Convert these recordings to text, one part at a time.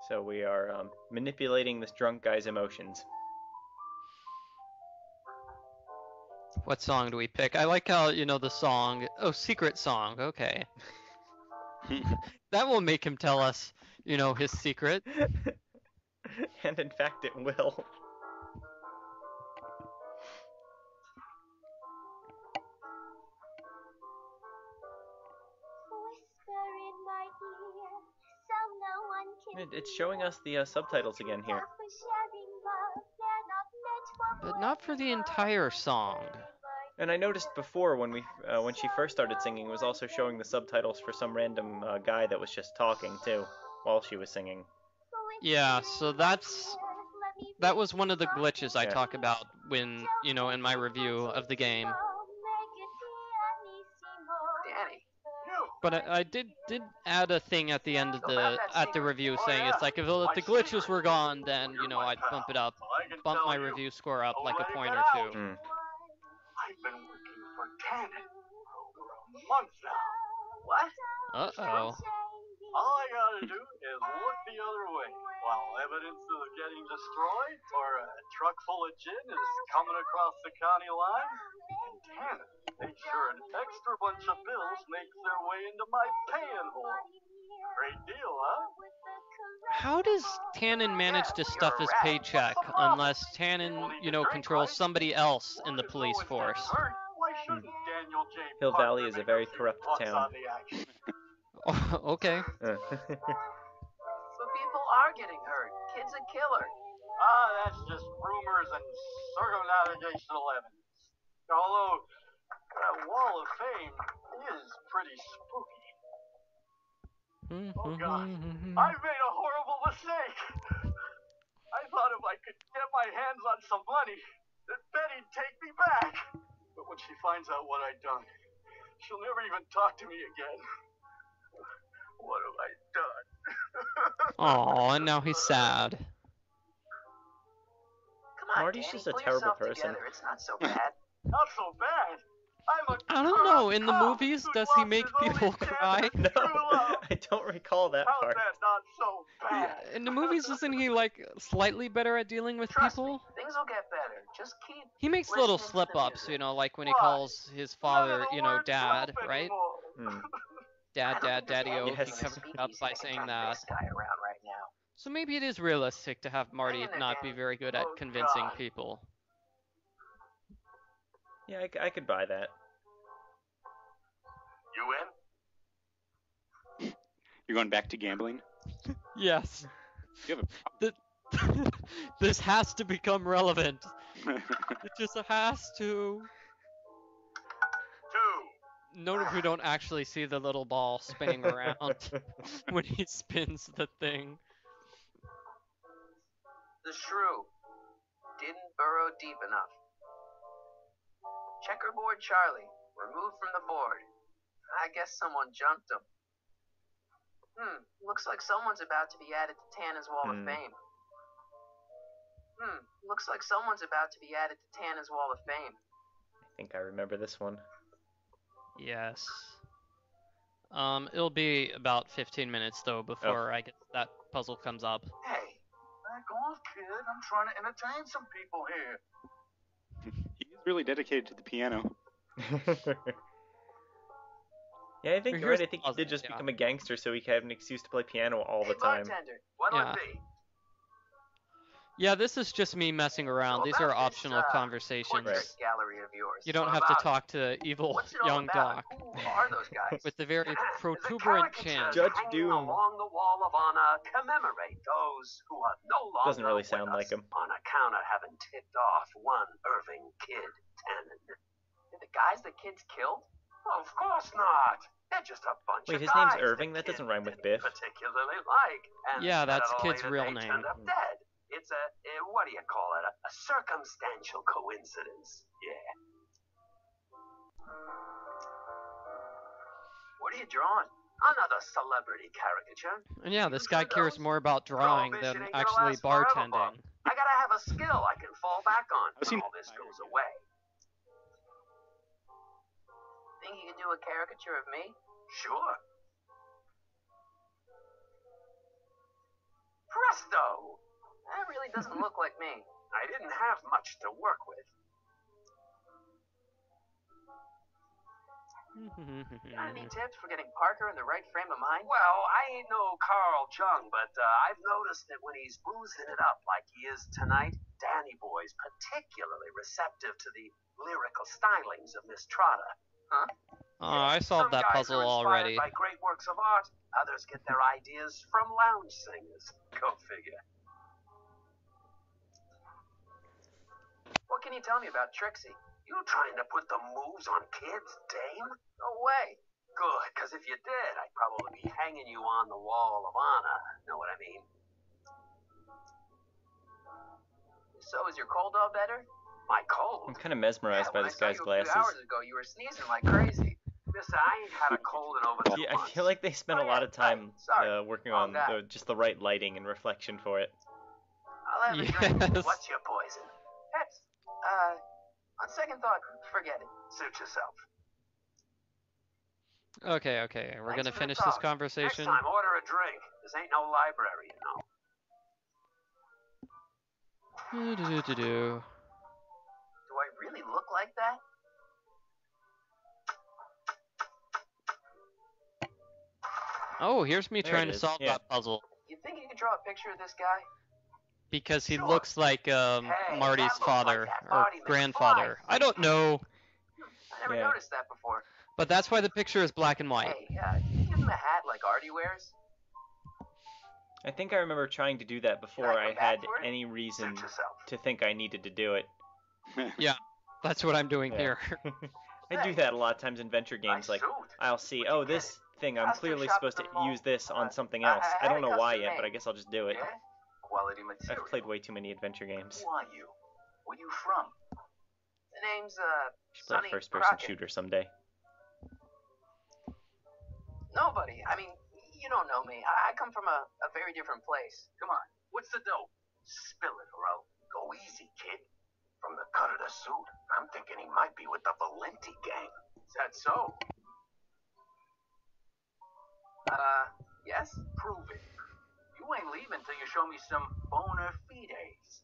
So we are manipulating this drunk guy's emotions. What song do we pick? I like how, the song. Oh, secret song. Okay. That will make him tell us, his secret. And in fact, it will. It's showing us the subtitles again here. But not for the entire song. And I noticed before when she first started singing, it was also showing the subtitles for some random guy that was just talking too while she was singing. Yeah, so that was one of the glitches I talk about when, in my review of the game. Danny. But I did add a thing at the end of the review saying it's like if the glitches were gone, then I'd bump my review score up like a point or two. I've been working for Tannen for over a month now. What? Uh-oh. All I gotta do is look the other way while evidence is getting destroyed or a truck full of gin is coming across the county line. And Tannen makes sure an extra bunch of bills makes their way into my paying hole. Great deal, huh? How does Tannen manage to stuff his paycheck unless Tannen, controls somebody else in the police force? Hill Valley is a very corrupt town. Oh, okay. But people are getting hurt. Kid's a killer. That's just rumors and circumnavigational evidence. Although, that wall of fame is pretty spooky. Oh God, I've made a horrible mistake. I thought if I could get my hands on some money, that Betty'd take me back. But when she finds out what I've done, she'll never even talk to me again. What have I done? Oh, and now he's sad. Come on, Marty's Danny, just a pull terrible yourself person. Together. It's not so bad. Not so bad. I don't know. In the movies, does he make people cry? No, I don't recall that How's part. that not so bad? Yeah, in the movies, isn't he slightly better at dealing with Trust people? me, things will get better. Just keep. He makes little listening to the slip-ups, music. like when he Why? calls his father, None of the words Dad, help right? anymore. Dad, Daddy-o. Yes. He covered it up by saying that. This guy around right now. So maybe it is realistic to have Marty not be very good at convincing people. Yeah, I could buy that. You in? You're going back to gambling? Yes. You have This has to become relevant. It just has to. 2. Note if we don't actually see the little ball spinning around when he spins the thing. The shrew didn't burrow deep enough. Checkerboard Charlie removed from the board. I guess someone jumped him. Looks like someone's about to be added to Tannen's Wall of Fame. Looks like someone's about to be added to Tannen's Wall of Fame. I think I remember this one. Yes. It'll be about 15 minutes though before I get that puzzle comes up. Hey, back off, kid. I'm trying to entertain some people here. He's really dedicated to the piano. Yeah, I think you're right. I think he did just Yeah. become a gangster so he could have an excuse to play piano all the time. Bartender, what'll Yeah. it be? Yeah, this is just me messing around. These are optional conversations. Portrait gallery of yours. You don't have to talk to evil What's it all young about? Doc Who are those guys? with the very There's a protuberant caricature chin. Judge hanging Doom. along the wall of honor commemorate those who are no longer Doesn't really with sound us like him. on account of having tipped off one Irving Kid Tannen. Did the guys the kids killed? Of course not. They're just a bunch Wait, of his guys name's Irving? the That kid doesn't rhyme with didn't Biff. particularly like. And Yeah, that's at a kid's later real date name. turned up dead. It's what do you call it? A circumstantial coincidence. Yeah. What are you drawing? Another celebrity caricature. And yeah, this guy Use cares those? more about drawing Prohibition than ain't gonna actually last forever, bartending. bub. I gotta have a skill I can fall back on I've seen when all this goes away. Think you can do a caricature of me? Sure. Presto! That really doesn't look like me. I didn't have much to work with. Got any tips for getting Parker in the right frame of mind? Well, I ain't no Carl Jung, but I've noticed that when he's boozing it up like he is tonight, Danny Boy's particularly receptive to the lyrical stylings of Miss Trotter. Huh? Oh, I solved that puzzle already. By great works of art, others get their ideas from lounge singers. Go figure. What can you tell me about Trixie? You trying to put the moves on kids, dame? No way. Good, because if you did, I'd probably be hanging you on the wall of honor. Know what I mean? So, is your cold all better? My cold? I'm kind of mesmerized by this guy's glasses. A few hours ago, you were sneezing like crazy. Listen, I ain't had a cold in over 2 months. I feel like they spent a lot of time working on just the right lighting and reflection for it. I'll have a drink. What's your poison? Pets. On second thought, forget it. Suit yourself. Okay. We're gonna finish this conversation. Next time, order a drink. This ain't no library, you know. Do I really look like that? Oh, here's me trying to solve that puzzle. You think you could draw a picture of this guy? Because he looks like Marty's father or grandfather. I don't know. I never noticed that before. But that's why the picture is black and white. Hey, can you give him a hat like Artie wears? I think I remember trying to do that before I had any reason to think I needed to do it. Yeah, that's what I'm doing here. I do that a lot of times in venture games. Like, I'll see, oh, this thing, I'm clearly supposed to use this on something else. I don't know why yet, but I guess I'll just do it. Quality material. I've played way too many adventure games. Who are you? Where you from? The name's, should play a first-person shooter someday. Nobody. I mean, you don't know me. I come from a very different place. Come on. What's the dope? Spill it, or I'll go easy, kid. From the cut of the suit, I'm thinking he might be with the Valenti gang. Is that so? Yes? Prove it. You ain't leaving till you show me some bona fides.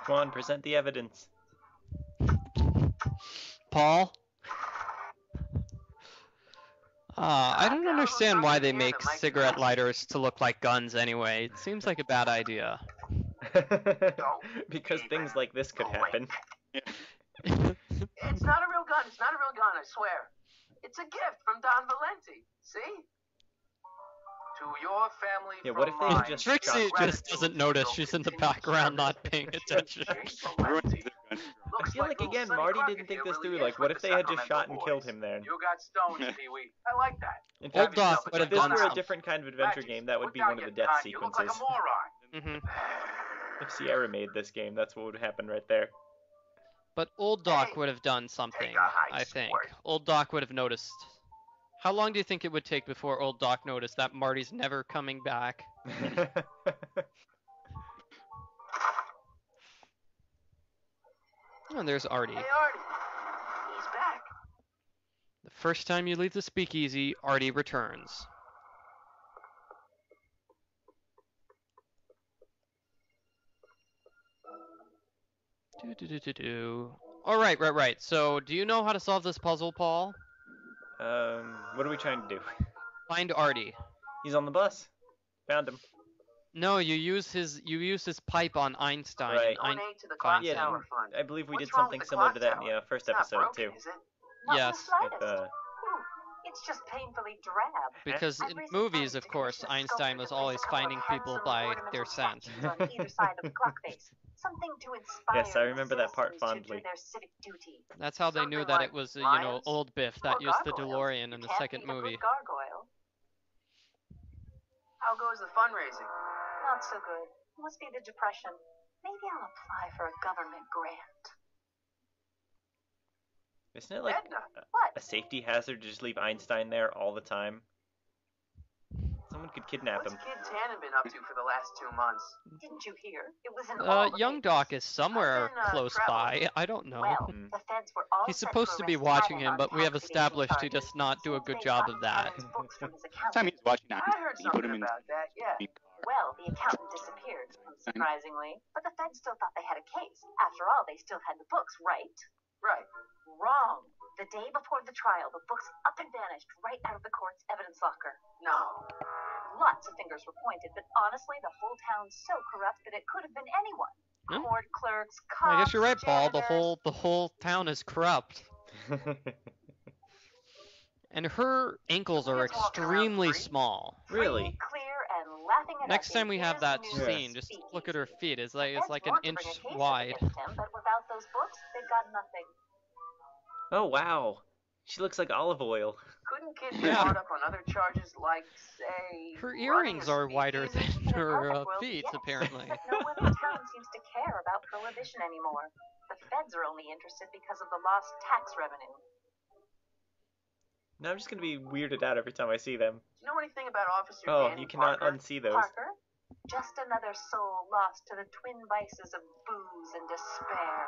Come on, present the evidence. Paul? I don't understand why they make cigarette lighters to look like guns anyway. It seems like a bad idea. Because things like this could happen. It's not a real gun. It's not a real gun, I swear. It's a gift from Don Valenti. See? To your family. Yeah, what if they just Trixie just doesn't notice. She's in the background not paying attention. I feel like, again, Marty didn't think this through. Like, what if they had just shot and killed him there? You got stones, Pee-wee. I like that. In fact, Old Doc would have if this done were a something. different kind of adventure game, that would be one of the death sequences. If Sierra made this game, that's what would happen right there. But Old Doc would have done something, I think. Old Doc would have noticed. How long do you think it would take before Old Doc noticed that Marty's never coming back? Oh, and there's Artie. Hey, Artie. He's back. The first time you leave the speakeasy, Artie returns. All right. So, do you know how to solve this puzzle, Paul? What are we trying to do? Find Artie. He's on the bus. Found him. No, you use his pipe on Einstein. Right. Donate to the Clock Yeah, Tower Fund. I believe we What's did wrong something with the similar clock to that in tower? the first It's not episode broken, too. is it? Yes. With, It's just painfully drab. Because in Every movies, of decoration course, is Einstein sculpted was with always a couple finding of people handsome by ornamental their scent. statues on either side of the clock face. Something to inspire Yes, I remember that part citizens to do fondly. their civic duty. That's how they knew Something that like it was, lions old Biff that or used the gargoyles. DeLorean in You the can't second beat a good movie. gargoyle. How goes the fundraising? Not so good. Must be the depression. Maybe I'll apply for a government grant. Isn't it like Edna, What? a safety hazard to just leave Einstein there all the time? Someone could kidnap him. What's Kid Tannen been up to for the last 2 months? Didn't you hear? It was in all the Young papers. Doc is somewhere I've been, close traveling. by. I don't know. Well, the feds were all He's set supposed to be arrest watching Tannen him, on but we have tax evasion established he charges does not do a since good they job got of that. Tannen's books from his Last time he accountant. was watching that, I heard he put him something in about that, yeah. the car. Well, the accountant disappeared, unsurprisingly, but the feds still thought they had a case. After all, they still had the books, right? Right. Wrong. The day before the trial, the books up and vanished right out of the court's evidence locker. No. Lots of fingers were pointed, but honestly, the whole town's so corrupt that it could have been anyone. Hmm. Court clerks, cops, I guess you're right, Paul. The janitors. whole town is corrupt. And her ankles are extremely small. Really? Free, clear, and laughing it Next up time we have is that the new scene, just look at her feet. It's like Feds an want to inch bring a case up wide. against him, but without those books, they've got nothing. Oh, wow. She looks like olive oil. Couldn't Kid be Yeah. brought up on other charges like, say, Her running earrings a are wider than speakeasy? In a her perfect world, feet, yes, apparently. But no one in town seems to care about prohibition anymore. The feds are only interested because of the lost tax revenue. Now I'm just gonna be weirded out every time I see them. Do you know anything about Officer Oh, Danny you cannot Parker? unsee those. Parker, just another soul lost to the twin vices of booze and despair.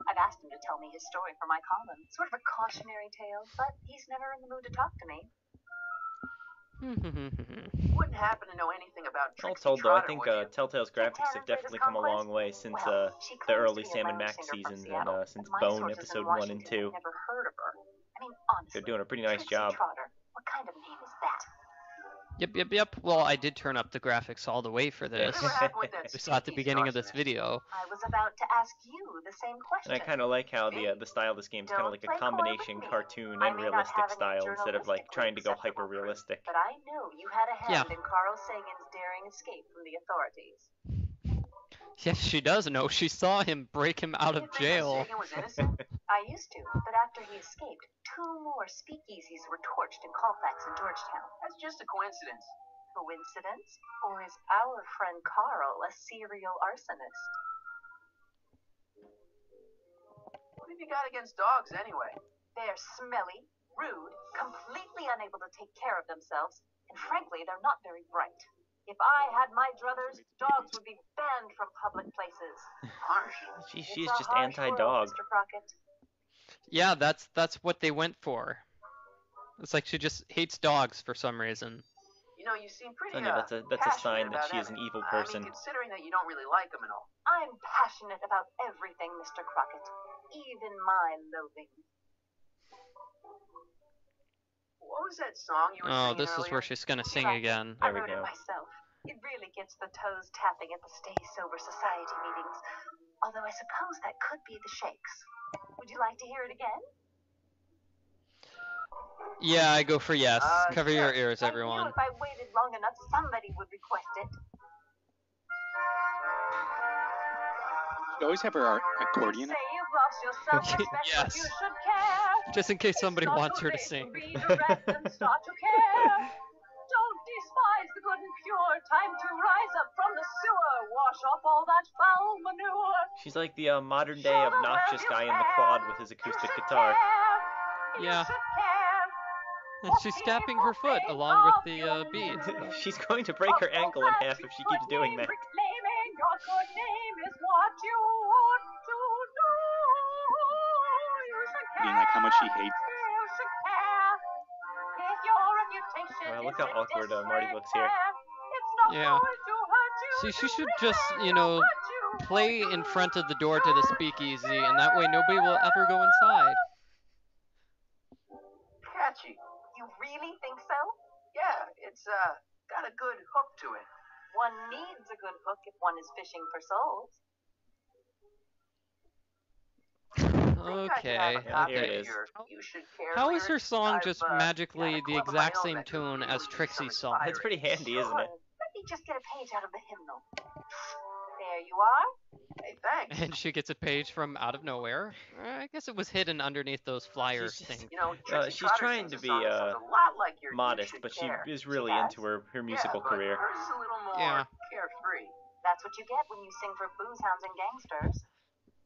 I've asked him to tell me his story for my column. Sort of a cautionary tale, but he's never in the mood to talk to me. Wouldn't happen to know anything about All Trixie told though, I Trotter, think would you? Telltale's graphics have definitely come a long way since Well, she the claims early to be a Sam and lounge Max singer from seasons and Seattle, since but my Bone sources in episode 1 and Washington 2. have never heard of her. I mean, honestly, They're doing a pretty nice Trixie job. Trotter, what kind of name is that? Yep. Well, I did turn up the graphics all the way for this. Whatever happened with that We saw at the speakeasy beginning of this arsonist? video. I was about to ask you the same question. And I kind of like how the style of this game is kind of like a Don't play coy with combination me. cartoon I and may not realistic have any style instead of like journalistically trying to go acceptable hyper realistic. But I knew you had a hand Yeah. in Carl Sagan's daring escape from the authorities. Yes, she does know. She saw him break him out of You think jail. Sagan was innocent? I used to, but after he escaped, 2 more speakeasies were torched in Colfax and Georgetown. That's just a coincidence. Coincidence? Or is our friend Carl a serial arsonist? What have you got against dogs, anyway? They're smelly, rude, completely unable to take care of themselves, and frankly, they're not very bright. If I had my druthers, dogs would be banned from public places. Harsh. She's It's a just harsh world, anti-dog. Mr. Crockett. Yeah, that's what they went for. It's like she just hates dogs for some reason. You know, you seem pretty, Sonia, that's a sign passionate that about she is an Edna. evil I person. mean, considering that you don't really like him and all. I'm passionate about everything, Mr. Crockett. Even my loathing. What was that song you were Oh, singing this is earlier? where she's gonna sing Right. again. I There we wrote go. it myself. It really gets the toes tapping at the Stay Sober Society meetings. Although I suppose that could be the Shakes. Would you like to hear it again? Yeah, I go for yes. Cover your sure. ears, I everyone. knew if I waited long enough, somebody would request it. She always have her accordion. Say you've lost your self-respect, but Yes. you should care. Just in case It's somebody not wants too her to late sing. redirect and start to care. Don't despise the good and pure. Time to rise up from the sewer. Wash off all that foul manure. She's like the modern day Show the obnoxious world guy you in the care. quad with his You acoustic should guitar. care. You Yeah. should care. And she's tapping her foot along with the beads. She's going to break her ankle in half if she keeps doing that. Reclaiming your good name is what you ought to do. You should Being like how much she care. hates. You should care. If your reputation Wow, look is how in awkward Marty looks here. disrepair, it's not Yeah. going to hurt you See, she to should just, repair you know, what you play ought in to front of the door to the speakeasy, and that way nobody will ever go inside. Catchy. You really think so? Yeah, it's, got a good hook to it. One needs a good hook if one is fishing for souls. Okay. Yeah, here it Okay. is. You should care How is her lyrics. song I've, just got a magically the club of my exact own same that could tune really as use some Trixie's song? That's pretty handy, isn't it? Sure. Let me just get a page out of the hymnal. There you are. Hey, thanks. And she gets a page from out of nowhere. I guess it was hidden underneath those flyer She's just- things. You know, Trixie she's Trotter trying sings to a be, song that sounds a lot like your You Modest, Should but she Care. is really does? into her musical Yeah, but career. hers is a little more Yeah. carefree. That's what you get when you sing for booze hounds and gangsters.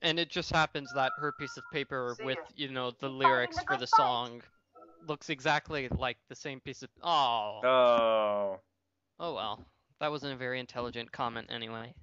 And it just happens that her piece of paper See with, ya. you know, the Finding lyrics the for good the fight. song looks exactly like the same piece of. Oh. Oh. Oh well. That wasn't a very intelligent comment anyway.